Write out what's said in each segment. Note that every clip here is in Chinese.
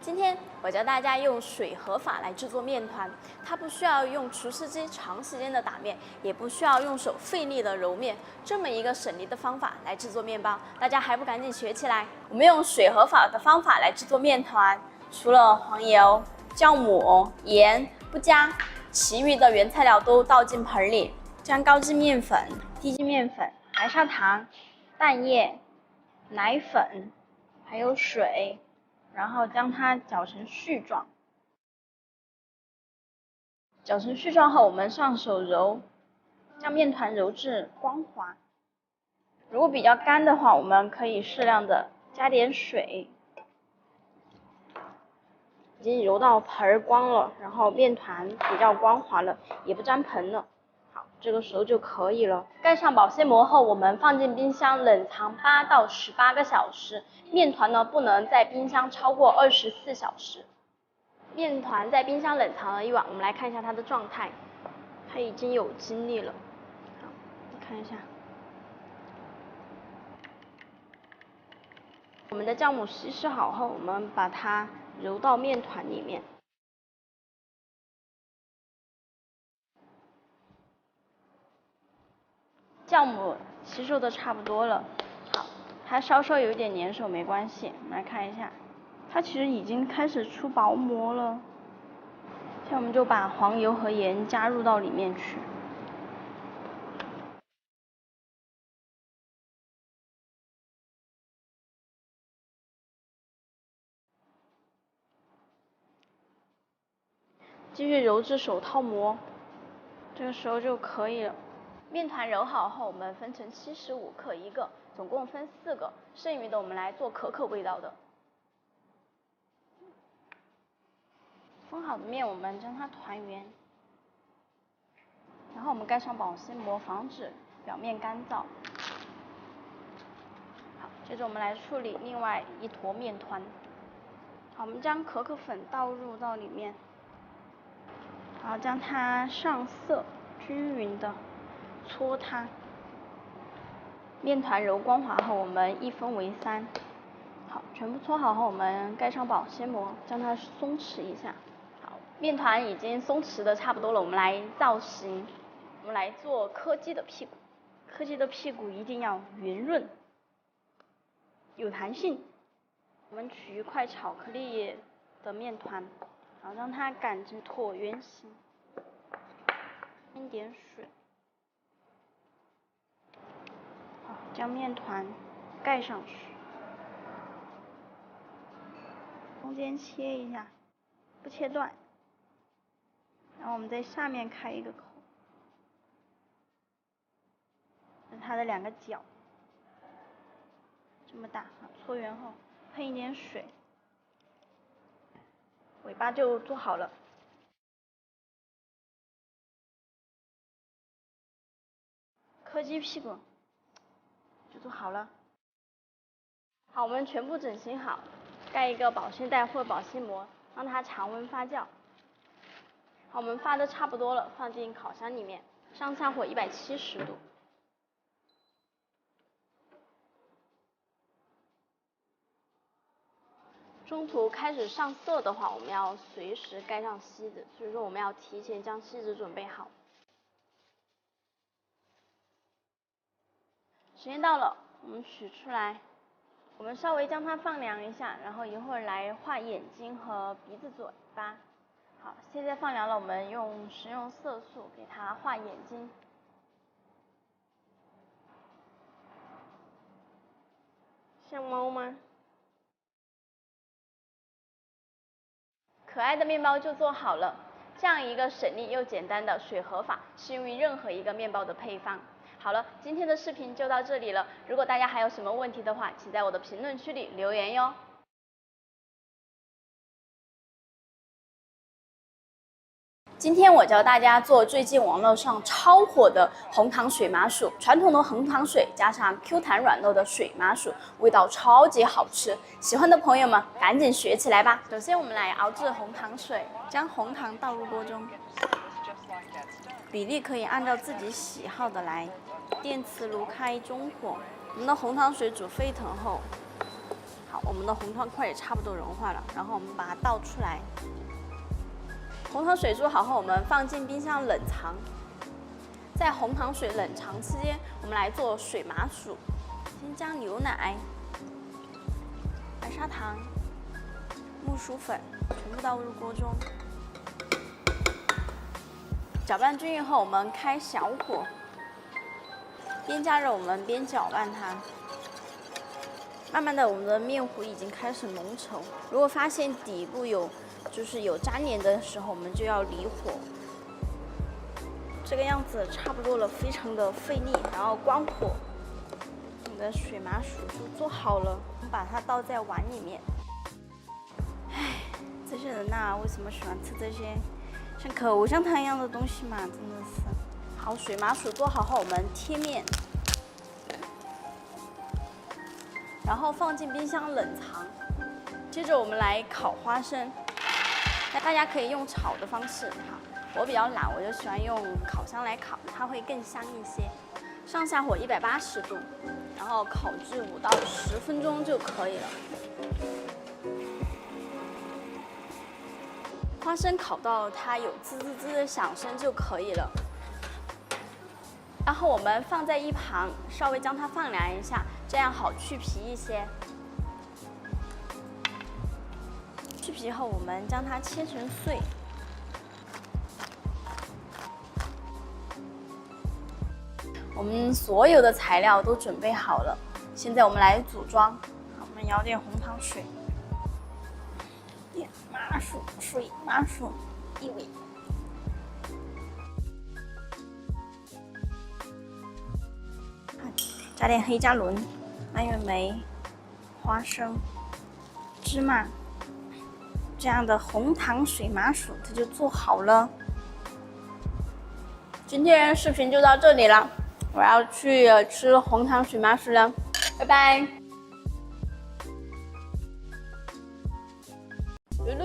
今天我教大家用水和法来制作面团，它不需要用厨师机长时间的打面，也不需要用手费力的揉面，这么一个省力的方法来制作面包，大家还不赶紧学起来？我们用水和法的方法来制作面团，除了黄油、酵母、盐不加，其余的原材料都倒进盆里，将高筋面粉、低筋面粉、白砂糖、蛋液、奶粉还有水。然后将它搅成絮状，搅成絮状后，我们上手揉，将面团揉至光滑。如果比较干的话，我们可以适量的加点水。已经揉到盆儿光了，然后面团比较光滑了，也不粘盆了。好，这个时候就可以了。盖上保鲜膜后，我们放进冰箱冷藏8到18个小时。面团呢，不能在冰箱超过24小时。面团在冰箱冷藏了1晚，我们来看一下它的状态，它已经有筋力了。好，看一下，我们的酵母稀释好后，我们把它揉到面团里面。酵母吸收的差不多了，好，它稍稍有点粘手没关系，我们来看一下，它其实已经开始出薄膜了。现在我们就把黄油和盐加入到里面去。继续揉至手套膜，这个时候就可以了。面团揉好后，我们分成75克一个，总共分4个，剩余的我们来做可可味道的。分好的面，我们将它团圆，然后我们盖上保鲜膜，防止表面干燥。好，接着我们来处理另外一坨面团。好，我们将可可粉倒入到里面，然后将它上色，均匀的搓它。面团揉光滑后，我们一分为3。好，全部搓好后，我们盖上保鲜膜，将它松弛一下。好，面团已经松弛的差不多了，我们来造型。我们来做柯基的屁股。柯基的屁股一定要圆润，有弹性。我们取一块巧克力的面团，然后让它擀成椭圆形，添点水。好，将面团盖上去，中间切一下，不切断。然后我们在下面开一个口，这是它的2个角，这么大。搓圆后喷一点水，尾巴就做好了。柯基屁股就做好了。好，我们全部整形好，盖一个保鲜袋或保鲜膜，让它常温发酵。好，我们发的差不多了，放进烤箱里面，上下火170度。中途开始上色的话，我们要随时盖上锡纸，所以说我们要提前将锡纸准备好。时间到了，我们取出来，我们稍微将它放凉一下，然后一会儿来画眼睛和鼻子、嘴巴。好，现在放凉了，我们用食用色素给它画眼睛。像猫吗？可爱的面包就做好了。这样一个省力又简单的水和法，适用于任何一个面包的配方。好了，今天的视频就到这里了。如果大家还有什么问题的话，请在我的评论区里留言哟。今天我教大家做最近网络上超火的红糖水麻薯，传统的红糖水加上 Q 弹软糯的水麻薯，味道超级好吃。喜欢的朋友们赶紧学起来吧。首先我们来熬制红糖水，将红糖倒入锅中，比例可以按照自己喜好的来。电磁炉开中火，我们的红糖水煮沸腾后，好，我们的红糖块也差不多融化了，然后我们把它倒出来。红糖水煮好后，我们放进冰箱冷藏。在红糖水冷藏期间，我们来做水麻薯。先将牛奶、白砂糖、木薯粉全部倒入锅中，搅拌均匀后，我们开小火，边加热我们边搅拌它。慢慢的，我们的面糊已经开始浓稠。如果发现底部有粘连的时候，我们就要离火。这个样子差不多了，非常的费力，然后关火。我们的水麻薯就做好了，我们把它倒在碗里面。唉，这些人呐，为什么喜欢吃这些像口香糖一样的东西嘛？真的是。好，水麻薯做好后，我们贴面，然后放进冰箱冷藏。接着我们来烤花生，那大家可以用炒的方式，好，我比较懒，我就喜欢用烤箱来烤，它会更香一些。上下火180度，然后烤至5到10分钟就可以了。花生烤到它有滋滋滋的响声就可以了。然后我们放在一旁，稍微将它放凉一下，这样好去皮一些。去皮后，我们将它切成碎。我们所有的材料都准备好了，现在我们来组装。好，我们舀点红糖水，点麻薯，水麻薯1尾，加点黑加仑、蔓越莓、花生、芝麻，这样的红糖水麻薯它就做好了。今天视频就到这里了。我要去吃红糖水麻薯了，拜拜。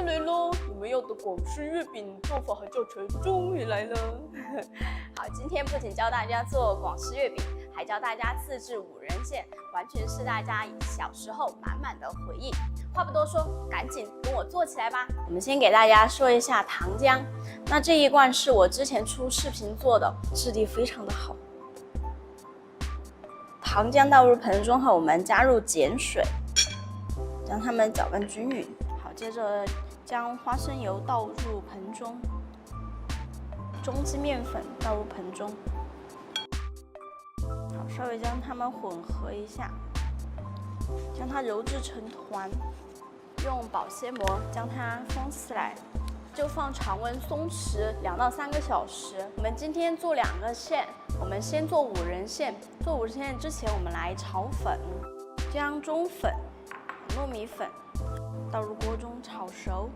来喽！你们要的广式月饼做法和教程终于来了。好，今天不仅教大家做广式月饼，还教大家自制5仁馅，完全是大家小时候满满的回忆。话不多说，赶紧跟我做起来吧！我们先给大家说一下糖浆，那这一罐是我之前出视频做的，质地非常的好。糖浆倒入盆中后，我们加入碱水，将它们搅拌均匀。好，接着将花生油倒入盆中，中筋面粉倒入盆中。好，稍微将它们混合一下，将它揉制成团，用保鲜膜将它封起来。就放常温松弛2到3个小时。我们今天做2个馅，我们先做5仁馅。做5仁馅之前，我们来炒粉，将中粉、糯米粉倒入锅中炒熟。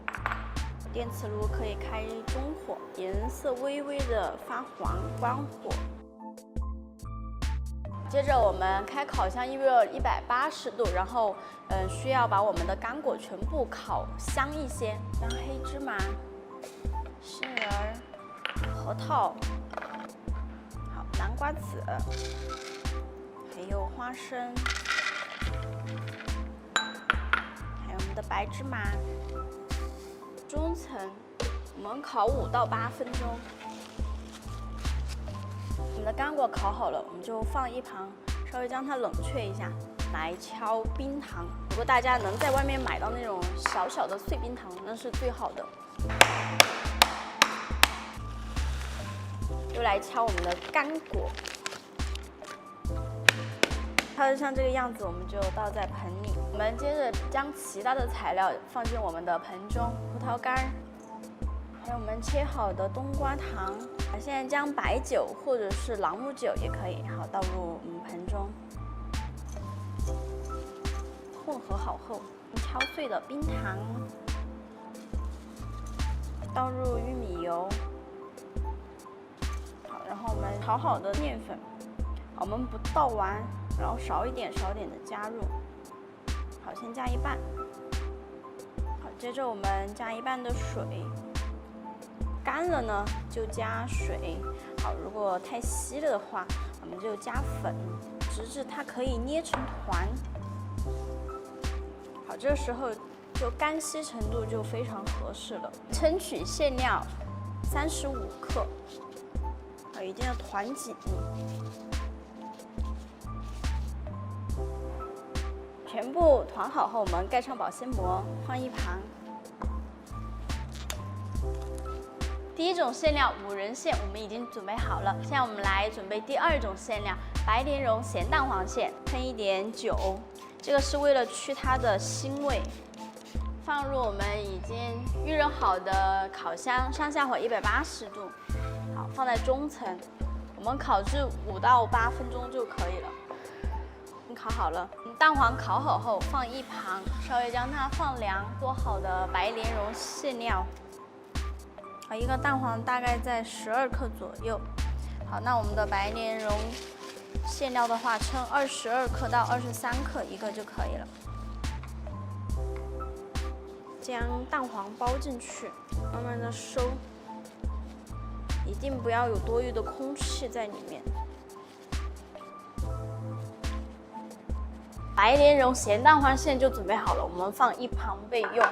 电磁炉可以开中火，颜色微微的发黄，关火。接着我们开烤箱预热180度，然后需要把我们的干果全部烤香一些，将黑芝麻、杏仁、核桃，好，南瓜籽，还有花生，还有我们的白芝麻，中层，我们烤5到8分钟。我们的干果烤好了，我们就放一旁，稍微将它冷却一下，来敲冰糖。如果大家能在外面买到那种小小的碎冰糖，那是最好的。又来敲我们的干果，敲成像这个样子，我们就倒在盆里。我们接着将其他的材料放进我们的盆中，葡萄干，还有我们切好的冬瓜糖。现在将白酒或者是朗姆酒也可以，好，倒入我们盆中，混合好后，敲碎的冰糖，倒入玉米油，好，然后我们炒好的面粉，我们不倒完，然后少一点少一点的加入，好，先加一半，好，接着我们加一半的水。干了呢，就加水。好，如果太稀了的话，我们就加粉，直至它可以捏成团。好，好，这个时候就干稀程度就非常合适了。称取馅料35克，一定要团紧。全部团好后，我们盖上保鲜膜，放一旁。第一种馅料五仁馅我们已经准备好了，现在我们来准备第二种馅料白莲蓉咸蛋黄馅，喷一点酒，这个是为了去它的腥味。放入我们已经预热好的烤箱，上下火180度，好，放在中层，我们烤至5到8分钟就可以了。烤好了，蛋黄烤好后放一旁，稍微将它放凉。做好的白莲蓉馅料，好，一个蛋黄大概在12克左右。好，那我们的白莲蓉馅料的话，称22克到23克一个就可以了。将蛋黄包进去，慢慢的收，一定不要有多余的空气在里面。白莲蓉咸蛋黄馅就准备好了，我们放一旁备用。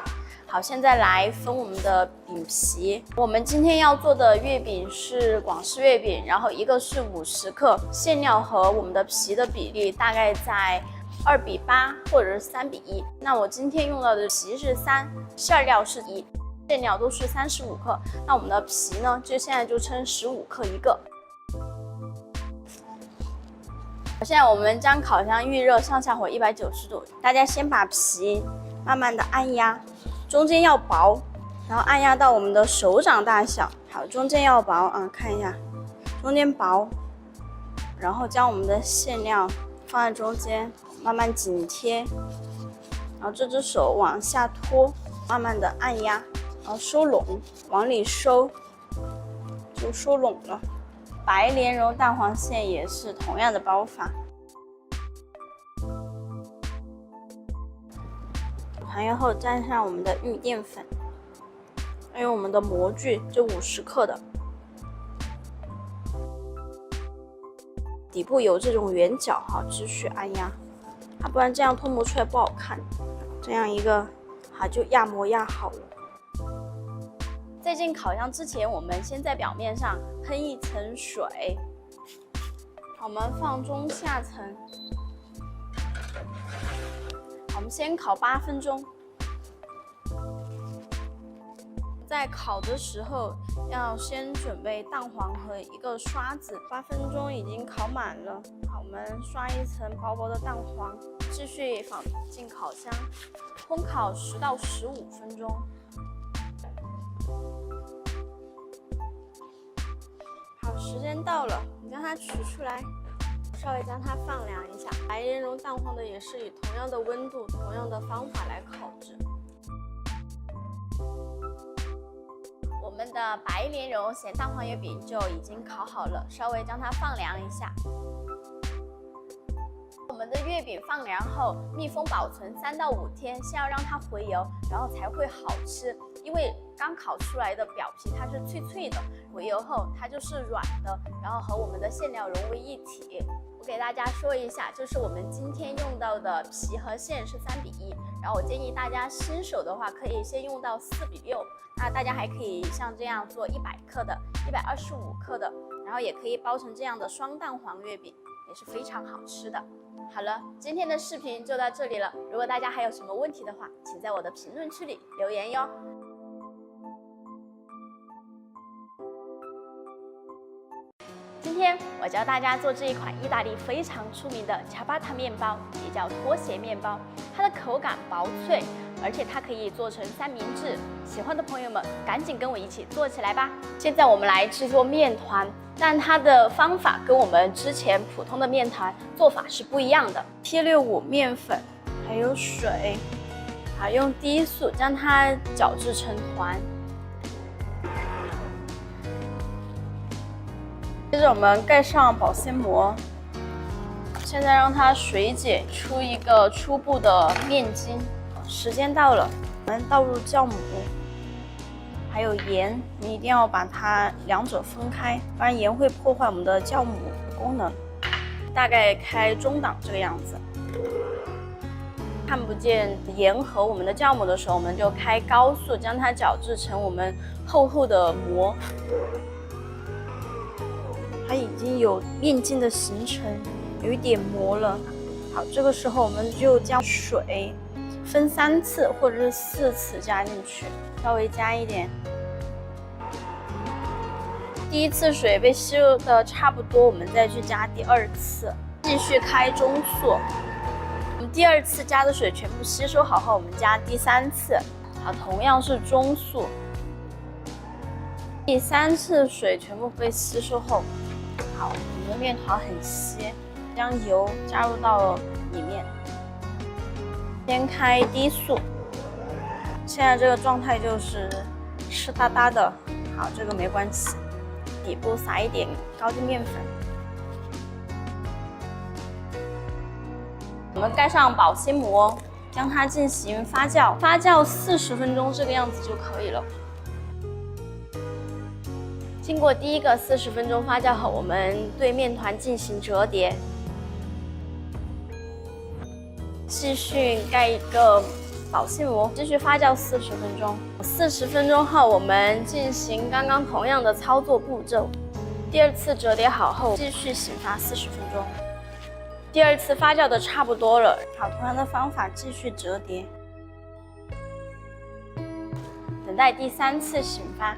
好，现在来分我们的饼皮。我们今天要做的月饼是广式月饼，然后一个是50克，馅料和我们的皮的比例大概在2比8或者是3比1。那我今天用到的皮是3，馅料是1，馅料都是35克。那我们的皮呢，现在就称15克一个。现在我们将烤箱预热，上下火190度。大家先把皮慢慢的按压，中间要薄，然后按压到我们的手掌大小。好，中间要薄啊，看一下，中间薄，然后将我们的馅料放在中间，慢慢紧贴，然后这只手往下拖，慢慢的按压，然后收拢，往里收，就收拢了。白莲蓉蛋黄馅也是同样的包法。团圆后沾上我们的玉米淀粉，还有我们的模具，这50克的。底部有这种圆角哈，持续按压，不然这样脱模出来不好看。这样一个好就压模压好了。在进烤箱之前，我们先在表面上喷一层水，我们放中下层，我们先烤8分钟。在烤的时候要先准备蛋黄和一个刷子。8分钟已经烤满了，好，我们刷一层薄薄的蛋黄，继续放进烤箱，烘烤10到15分钟。好，时间到了，你将它取出来，稍微将它放凉一下。白莲蓉蛋黄的也是以同样的温度、同样的方法来烤制。我们的白莲蓉咸蛋黄月饼就已经烤好了，稍微将它放凉一下。我们的月饼放凉后，密封保存3到5天，先要让它回油，然后才会好吃。因为刚烤出来的表皮它是脆脆的，回油后它就是软的，然后和我们的馅料融为一体。我给大家说一下，就是我们今天用到的皮和馅是3比1，然后我建议大家新手的话可以先用到4比6。那大家还可以像这样做100克的、125克的，然后也可以包成这样的双蛋黄月饼，也是非常好吃的。好了，今天的视频就到这里了。如果大家还有什么问题的话，请在我的评论区里留言哟。今天我教大家做这一款意大利非常出名的恰巴塔面包，也叫拖鞋面包。它的口感薄脆，而且它可以做成三明治。喜欢的朋友们赶紧跟我一起做起来吧！现在我们来制作面团，但它的方法跟我们之前普通的面团做法是不一样的。T65面粉还有水，好，用低速将它搅制成团。接着我们盖上保鲜膜，现在让它水解出一个初步的面筋。时间到了，我们倒入酵母，还有盐，你一定要把它两者分开，不然盐会破坏我们的酵母的功能。大概开中档这个样子。看不见盐和我们的酵母的时候，我们就开高速，将它搅制成我们厚厚的膜。它已经有面筋的形成，有一点膜了。好，这个时候我们就将水分3次或者是4次加进去，稍微加一点。第1次水被吸入的差不多，我们再去加第2次，继续开中速。我们第2次加的水全部吸收好后，我们加第3次，好，同样是中速。第3次水全部被吸收后，好，我们的面团很稀，将油加入到里面，先开低速。现在这个状态就是湿哒哒的，好，这个没关系。底部撒一点高筋面粉，我们盖上保鲜膜，将它进行发酵，发酵40分钟这个样子就可以了。经过第1个40分钟发酵后，我们对面团进行折叠，继续盖一个保鲜膜，继续发酵40分钟。40分钟后，我们进行刚刚同样的操作步骤。第2次折叠好后，继续醒发40分钟。第2次发酵的差不多了，好，同样的方法继续折叠，等待第3次醒发。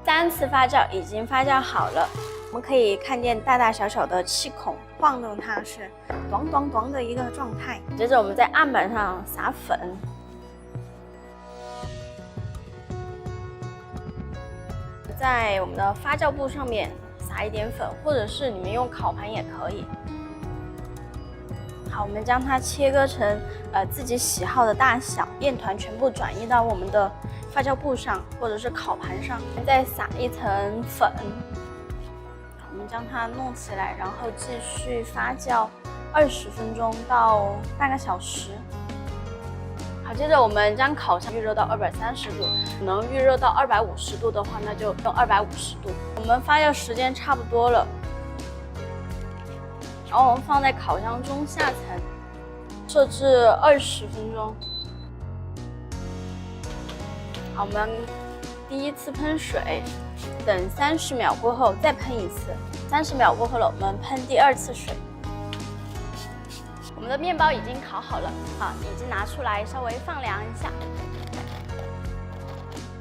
3次发酵已经发酵好了，我们可以看见大大小小的气孔，晃动它是咚咚咚的一个状态。接着我们在案板上撒粉，在我们的发酵布上面撒一点粉，或者是你们用烤盘也可以。好，我们将它切割成自己喜好的大小，面团全部转移到我们的发酵布上，或者是烤盘上，再撒一层粉。我们将它弄起来，然后继续发酵20分钟到半个小时。好，接着我们将烤箱预热到230度，能预热到250度的话，那就用250度。我们发酵时间差不多了，然后我们放在烤箱中下层，设置20分钟。好，我们第1次喷水，等30秒过后再喷1次。30秒过后了，我们喷第2次水。我们的面包已经烤好了，好，已经拿出来稍微放凉一下。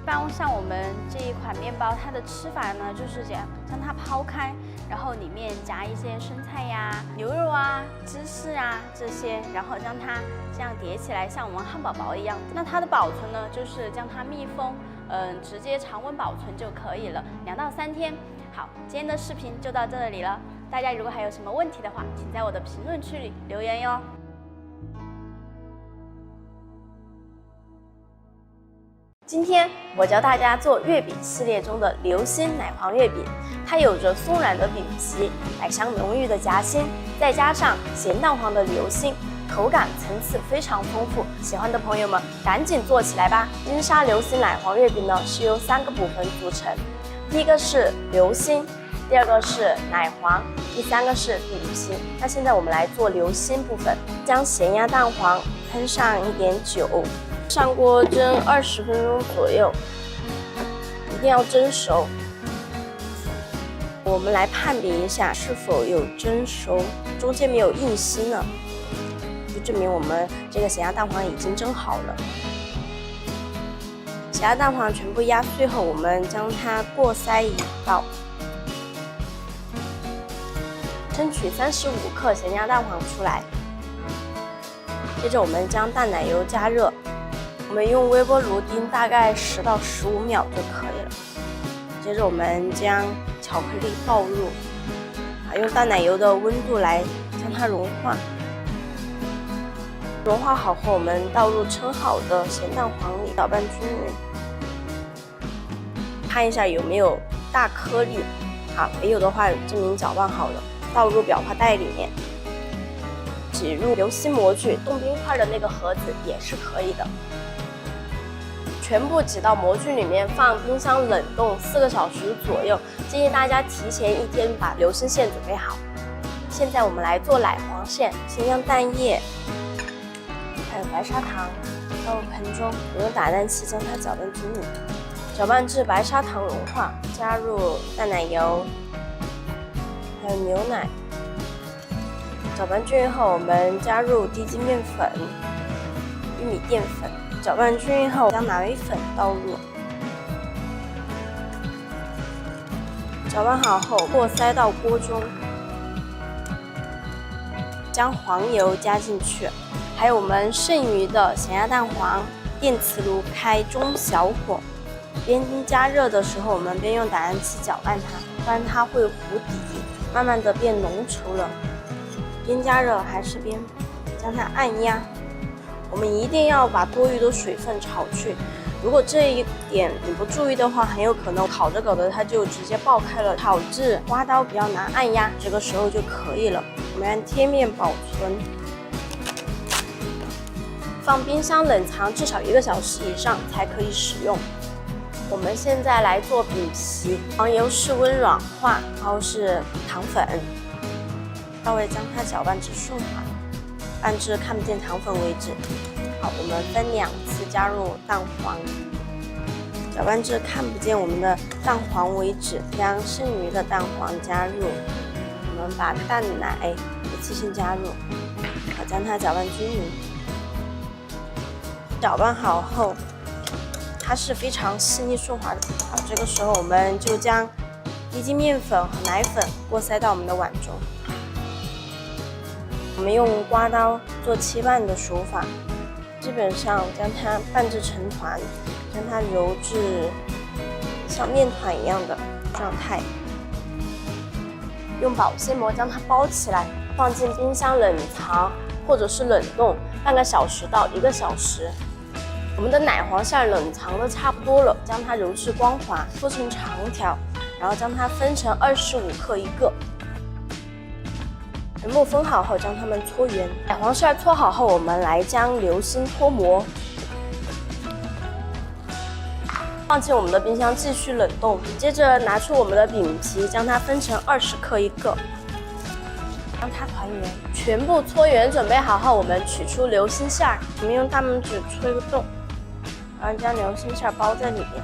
一般像我们这一款面包，它的吃法呢就是这样，将它抛开，然后里面夹一些生菜呀、牛肉啊、芝士啊这些，然后将它这样叠起来，像我们汉堡包一样。那它的保存呢，就是将它密封，直接常温保存就可以了，2到3天。好，今天的视频就到这里了。大家如果还有什么问题的话，请在我的评论区里留言哟。今天我教大家做月饼系列中的流心奶黄月饼，它有着松软的饼皮、奶香浓郁的夹心，再加上咸蛋黄的流心，口感层次非常丰富。喜欢的朋友们赶紧做起来吧！金沙流心奶黄月饼呢是由3个部分组成，第1个是流心，第2个是奶黄，第3个是饼皮。那现在我们来做流心部分，将咸鸭蛋黄喷上一点酒，上锅蒸20分钟左右，一定要蒸熟。我们来判别一下是否有蒸熟，中间没有硬稀呢，就证明我们这个咸鸭蛋黄已经蒸好了。咸鸭蛋黄全部压碎后，我们将它过筛一道，蒸取35克咸鸭蛋黄出来。接着我们将淡奶油加热，我们用微波炉叮大概10到15秒就可以了。接着我们将巧克力倒入，用淡奶油的温度来将它融化。融化好后，我们倒入称好的咸蛋黄里，搅拌均匀。看一下有没有大颗粒，好，没有的话证明搅拌好了。倒入裱花袋里面，挤入流心模具，冻冰块的那个盒子也是可以的。全部挤到模具里面，放冰箱冷冻4个小时左右。建议大家提前1天把流心馅准备好。现在我们来做奶黄馅，先将蛋液白砂糖倒入盆中，用打蛋器将它搅拌均匀，搅拌至白砂糖融化，加入淡奶油，还有牛奶。搅拌均匀后，我们加入低筋面粉、玉米淀粉。搅拌均匀后，将奶粉倒入。搅拌好后，过筛到锅中，将黄油加进去，还有我们剩余的咸鸭蛋黄。电磁炉开中小火，边加热的时候，我们边用打蛋器搅拌它，不然它会糊底，慢慢的变浓稠了。边加热还是边将它按压，我们一定要把多余的水分炒去。如果这一点你不注意的话，很有可能烤着烤着它就直接爆开了，导致刮刀比较难按压。这个时候就可以了。我们按贴面保存，放冰箱冷藏至少1个小时以上才可以使用。我们现在来做饼皮，黄油室温软化，然后是糖粉，稍微将它搅拌至顺滑，拌至看不见糖粉为止。好，我们分2次加入蛋黄，搅拌至看不见我们的蛋黄为止，将剩余的蛋黄加入。我们把淡奶一次性加入，好，将它搅拌均匀。搅拌好后，它是非常细腻顺滑的。好，这个时候我们就将低筋面粉和奶粉过筛到我们的碗中。我们用刮刀做切拌的手法，基本上将它拌至成团，将它揉至像面团一样的状态。用保鲜膜将它包起来，放进冰箱冷藏或者是冷冻半个小时到1个小时。我们的奶黄馅冷藏的差不多了，将它揉至光滑，搓成长条，然后将它分成25克一个。全部分好后，将它们搓圆。奶黄馅搓好后，我们来将流心脱模，放进我们的冰箱继续冷冻。接着拿出我们的饼皮，将它分成20克一个，将它团圆。全部搓圆准备好后，我们取出流心馅儿，我们用大拇指戳个洞，然后将流心馅儿包在里面，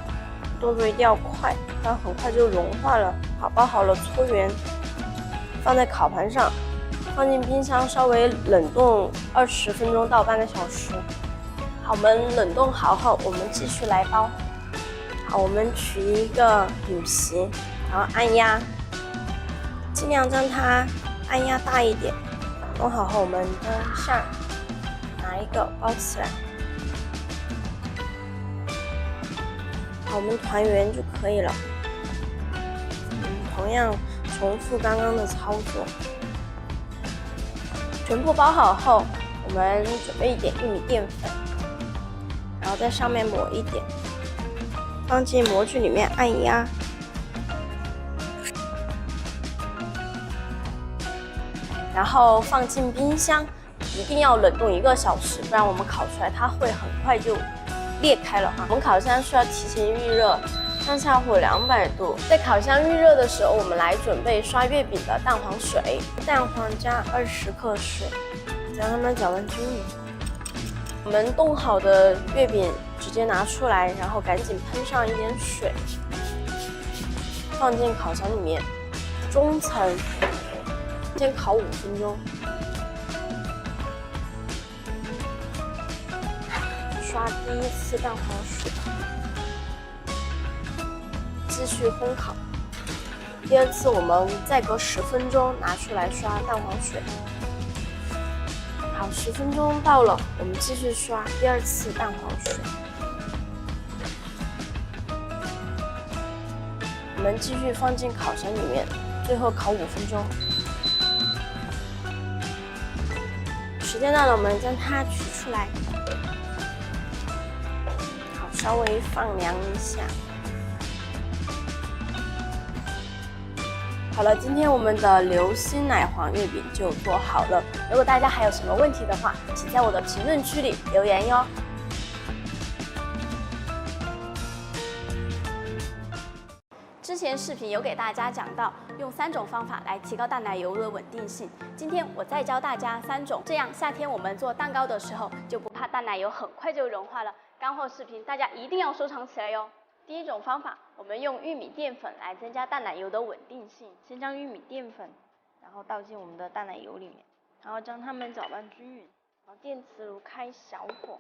动作一定要快，不然很快就融化了。好，包好了搓圆，放在烤盘上。放进冰箱稍微冷冻20分钟到半个小时。好，我们冷冻好后，我们继续来包。好，我们取一个饼皮，然后按压，尽量将它按压大一点。弄好后，我们将馅儿拿一个包起来。好，我们团圆就可以了。同样重复刚刚的操作。全部包好后，我们准备一点玉米淀粉，然后在上面抹一点，放进模具里面按压，然后放进冰箱，一定要冷冻1个小时，不然我们烤出来它会很快就裂开了啊。我们烤箱需要提前预热，上下火200度。在烤箱预热的时候，我们来准备刷月饼的蛋黄水。蛋黄加20克水，将它们搅拌均匀。我们冻好的月饼直接拿出来，然后赶紧喷上一点水，放进烤箱里面，中层先烤5分钟。刷第1次蛋黄水。继续烘烤。第2次我们再隔10分钟拿出来刷蛋黄水。好，10分钟到了，我们继续刷第2次蛋黄水。我们继续放进烤箱里面，最后烤5分钟。时间到了，我们将它取出来。好，稍微放凉一下。好了，今天我们的流心奶黄月饼就做好了。如果大家还有什么问题的话，请在我的评论区里留言哟。之前视频有给大家讲到，用3种方法来提高蛋奶油的稳定性。今天我再教大家3种，这样夏天我们做蛋糕的时候就不怕蛋淡奶油很快就融化了。干货视频大家一定要收藏起来哟。第一种方法，我们用玉米淀粉来增加淡奶油的稳定性。先将玉米淀粉，然后倒进我们的淡奶油里面，然后将它们搅拌均匀。然后电磁炉开小火，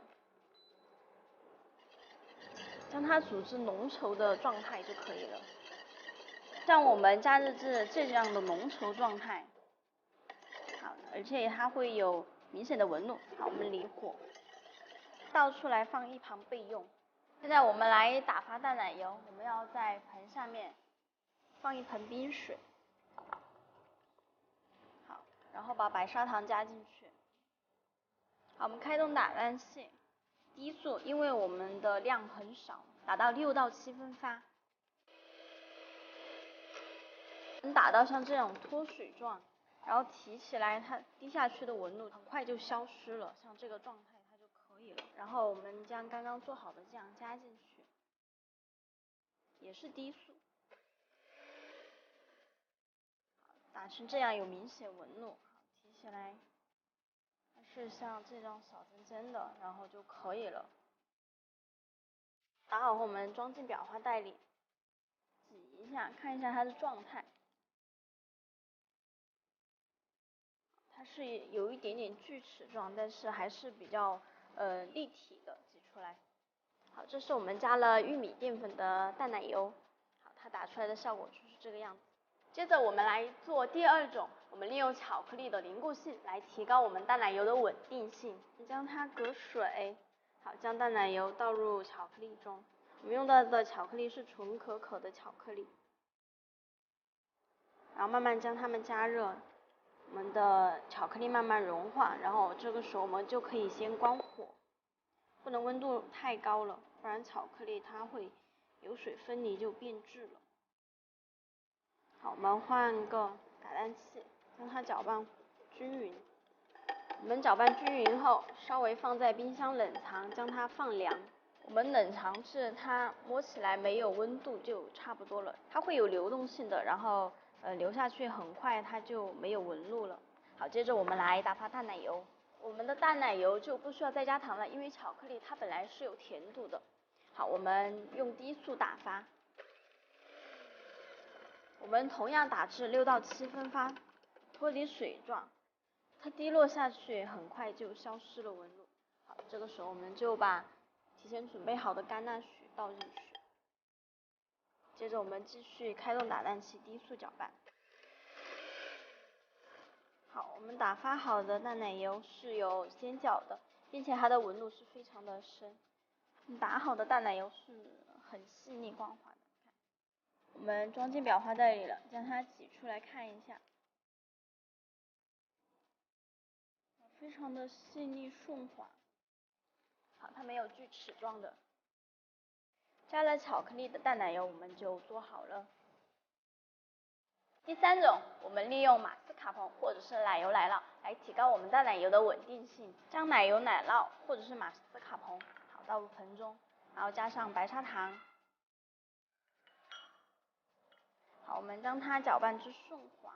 将它煮至浓稠的状态就可以了。像我们加热至这样的浓稠状态，好，而且它会有明显的纹路。好，我们离火，倒出来放一旁备用。现在我们来打发淡奶油，我们要在盆下面放一盆冰水，好，然后把白砂糖加进去。好，我们开动打蛋器，低速，因为我们的量很少，打到6到7分发。打到像这样脱水状，然后提起来，它滴下去的纹路很快就消失了，像这个状态它就可以了。然后我们将刚刚做好的酱加进去，也是低速，打成这样有明显纹路，提起来它是像这种小尖尖的，然后就可以了。打好后我们装进裱花袋里，挤一下，看一下它的状态。它是有一点点锯齿状，但是还是比较立体的挤出来。好，这是我们加了玉米淀粉的淡奶油，好，它打出来的效果就是这个样子。接着我们来做第二种，我们利用巧克力的凝固性来提高我们淡奶油的稳定性。将它隔水，好，将淡奶油倒入巧克力中。我们用到的巧克力是纯可可的巧克力，然后慢慢将它们加热。我们的巧克力慢慢融化，然后这个时候我们就可以先关火，不能温度太高了，不然巧克力它会油水分离就变质了。好，我们换个打蛋器，将它搅拌均匀。我们搅拌均匀后，稍微放在冰箱冷藏，将它放凉。我们冷藏至它摸起来没有温度就差不多了，它会有流动性的，然后流下去很快它就没有纹路了。好，接着我们来打发淡奶油。我们的淡奶油就不需要再加糖了，因为巧克力它本来是有甜度的。好，我们用低速打发。我们同样打至6到7分发，脱离水状，它滴落下去很快就消失了纹路。好，这个时候我们就把提前准备好的甘纳许倒进去，接着我们继续开动打蛋器，低速搅拌。好，我们打发好的淡奶油是有尖角的，并且它的纹路是非常的深。打好的淡奶油是很细腻光滑的。我们装进裱花袋里了，将它挤出来看一下，非常的细腻顺滑。好，它没有锯齿状的。加了巧克力的淡奶油我们就做好了。第三种，我们利用马斯卡彭或者是奶油奶酪来提高我们淡奶油的稳定性。将奶油奶酪或者是马斯卡彭好倒入盆中，然后加上白砂糖。好，我们将它搅拌至顺滑。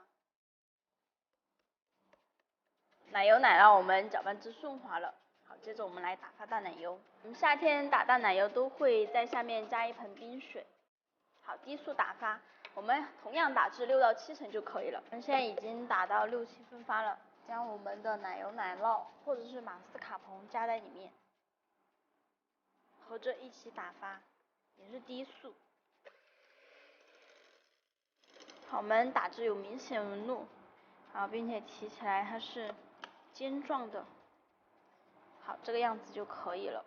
奶油奶酪我们搅拌至顺滑了。好，接着我们来打发淡奶油。我们夏天打淡奶油都会在下面加一盆冰水。好，低速打发，我们同样打至6到7成就可以了。我们现在已经打到6、7分发了，将我们的奶油奶酪或者是马斯卡彭加在里面，合着一起打发，也是低速。好，我们打至有明显纹路，好，并且提起来它是尖状的。好，这个样子就可以了。